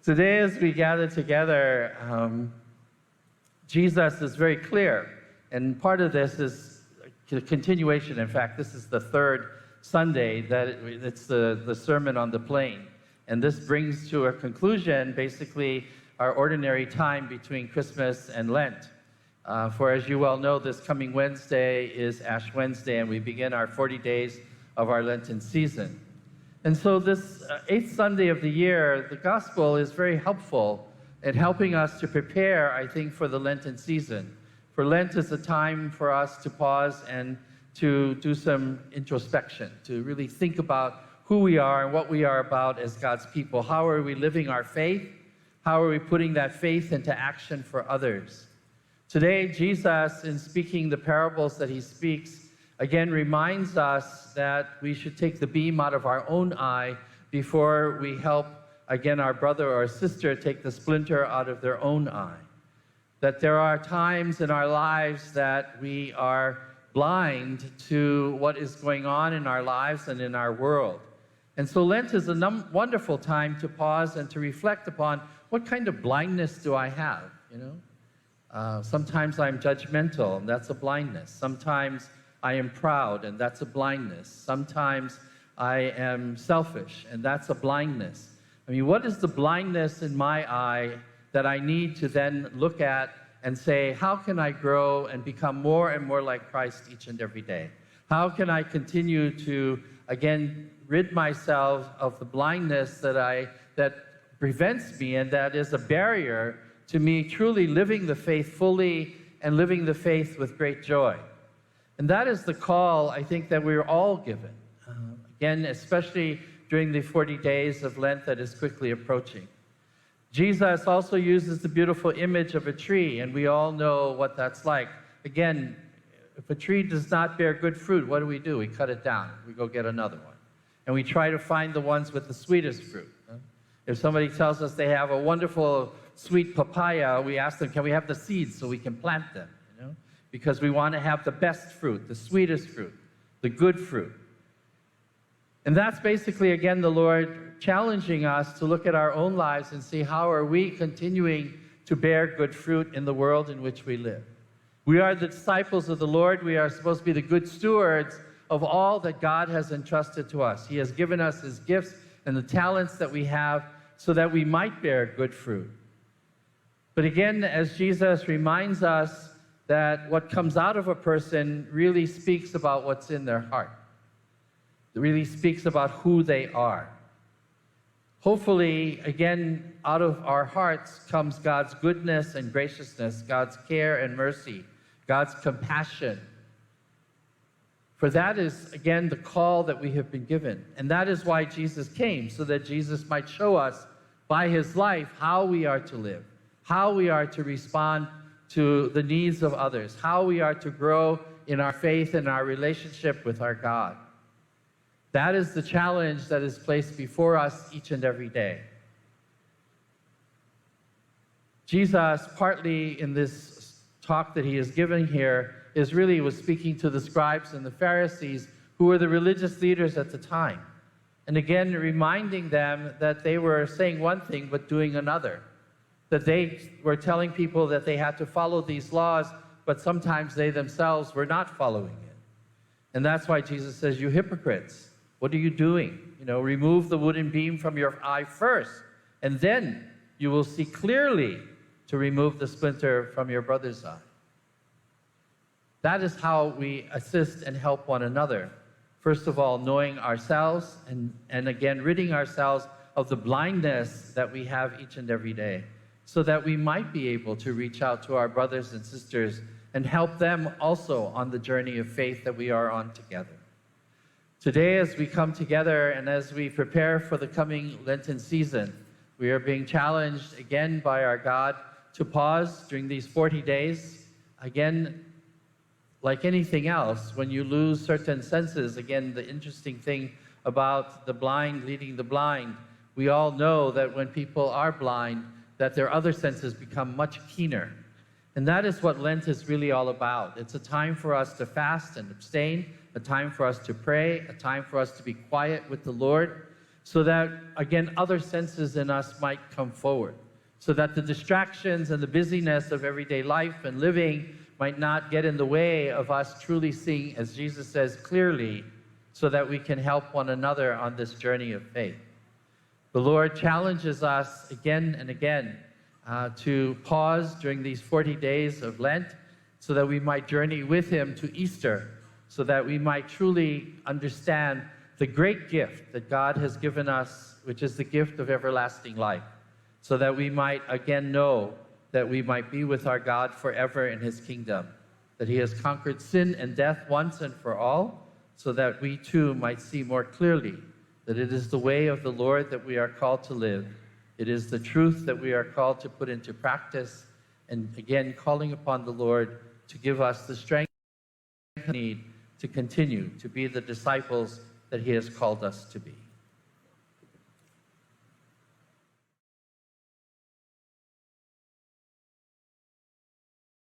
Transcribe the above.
Today, as we gather together, Jesus is very clear, and part of this is a continuation. In fact, this is the third Sunday that it's the Sermon on the Plain, and this brings to a conclusion, basically, our ordinary time between Christmas and Lent. For as you well know, this coming Wednesday is Ash Wednesday, and we begin our 40 days of our Lenten season. And so this eighth Sunday of the year, the gospel is very helpful in helping us to prepare, I think, for the Lenten season. For Lent is a time for us to pause and to do some introspection, to really think about who we are and what we are about as God's people. How are we living our faith? How are we putting that faith into action for others? Today, Jesus, in speaking the parables that he speaks, again reminds us that we should take the beam out of our own eye before we help, again, our brother or sister take the splinter out of their own eye. That there are times in our lives that we are blind to what is going on in our lives and in our world. And so Lent is a wonderful time to pause and to reflect upon what kind of blindness do I have, sometimes I'm judgmental, and that's a blindness. Sometimes I am proud, and that's a blindness. Sometimes I am selfish, and that's a blindness. I mean, what is the blindness in my eye that I need to then look at and say, how can I grow and become more and more like Christ each and every day? How can I continue to, again, rid myself of the blindness that prevents me and that is a barrier to me truly living the faith fully and living the faith with great joy? And that is the call, I think, that we're all given. Again, especially during the 40 days of Lent that is quickly approaching. Jesus also uses the beautiful image of a tree, and we all know what that's like. Again, if a tree does not bear good fruit, what do? We cut it down. We go get another one. And we try to find the ones with the sweetest fruit. If somebody tells us they have a wonderful sweet papaya, we ask them, can we have the seeds so we can plant them? Because we want to have the best fruit, the sweetest fruit, the good fruit. And that's basically, again, the Lord challenging us to look at our own lives and see how are we continuing to bear good fruit in the world in which we live. We are the disciples of the Lord. We are supposed to be the good stewards of all that God has entrusted to us. He has given us his gifts and the talents that we have so that we might bear good fruit. But again, as Jesus reminds us that what comes out of a person really speaks about what's in their heart. It really speaks about who they are. Hopefully, again, out of our hearts comes God's goodness and graciousness, God's care and mercy, God's compassion. For that is, again, the call that we have been given. And that is why Jesus came, so that Jesus might show us by his life how we are to live, how we are to respond to the needs of others, how we are to grow in our faith and our relationship with our God. That is the challenge that is placed before us each and every day. Jesus, partly in this talk that he is giving here, was speaking to the scribes and the Pharisees, who were the religious leaders at the time. And again, reminding them that they were saying one thing but doing another. That they were telling people that they had to follow these laws, but sometimes they themselves were not following it. And that's why Jesus says, you hypocrites, what are you doing? Remove the wooden beam from your eye first, and then you will see clearly to remove the splinter from your brother's eye. That is how we assist and help one another. First of all, knowing ourselves, and again, ridding ourselves of the blindness that we have each and every day, so that we might be able to reach out to our brothers and sisters and help them also on the journey of faith that we are on together. Today, as we come together and as we prepare for the coming Lenten season, we are being challenged again by our God to pause during these 40 days. Again, like anything else, when you lose certain senses, again, the interesting thing about the blind leading the blind, we all know that when people are blind, that their other senses become much keener. And that is what Lent is really all about. It's a time for us to fast and abstain, a time for us to pray, a time for us to be quiet with the Lord, so that, again, other senses in us might come forward, so that the distractions and the busyness of everyday life and living might not get in the way of us truly seeing, as Jesus says, clearly, so that we can help one another on this journey of faith. The Lord challenges us again and again to pause during these 40 days of Lent so that we might journey with him to Easter, so that we might truly understand the great gift that God has given us, which is the gift of everlasting life, so that we might again know that we might be with our God forever in his kingdom, that he has conquered sin and death once and for all, so that we too might see more clearly that it is the way of the Lord that we are called to live. It is the truth that we are called to put into practice, and again, calling upon the Lord to give us the strength we need to continue to be the disciples that he has called us to be.